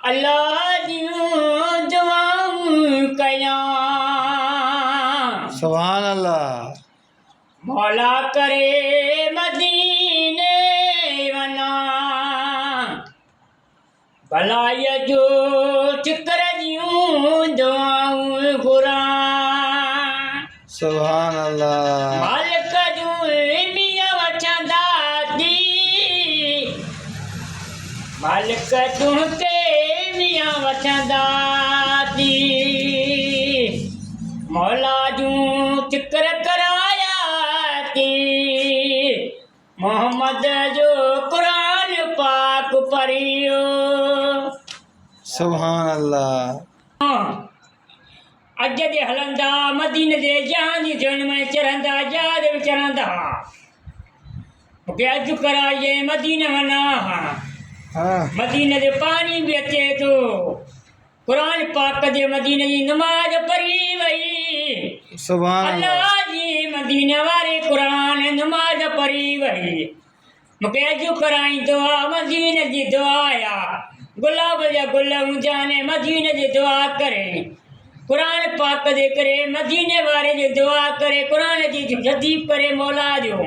अल्लाह दियूं दुआऊं कयां सुभान अल्लाह। मौला करे मदीने वना भलाई जो चिकर दियूं दुआऊं घुरां सुभान अल्लाह। मालिक जूं मियां वठंदा दी मालिक तूं के मियां वठंदा दी मौला जूं चिकर कराया ती मोहम्मद जो कुरान पाक पढ़ियो सुभान अल्लाह। अज दे हलंदा मदीने दे जहां दी जन में चरंदा याद विचरंदा मूंखे अज कराइए मदीने वना हाँ मदीने दे पानी भी अचे तो कुरान पाक दे मदीने जी नमाज पढ़ी वई सुभान अल्लाह। अल्लाह जी मदीने वारे कुरान नमाज पढ़ी वई मूंखे अज कराई दुआ मदीने जी दुआ या गुलाब जा गुल जाने मदीने जी दुआ करे कुरान पाक दे करे मदीने वारे जी दुआ करे कुरान जी जदीब करे मौला जो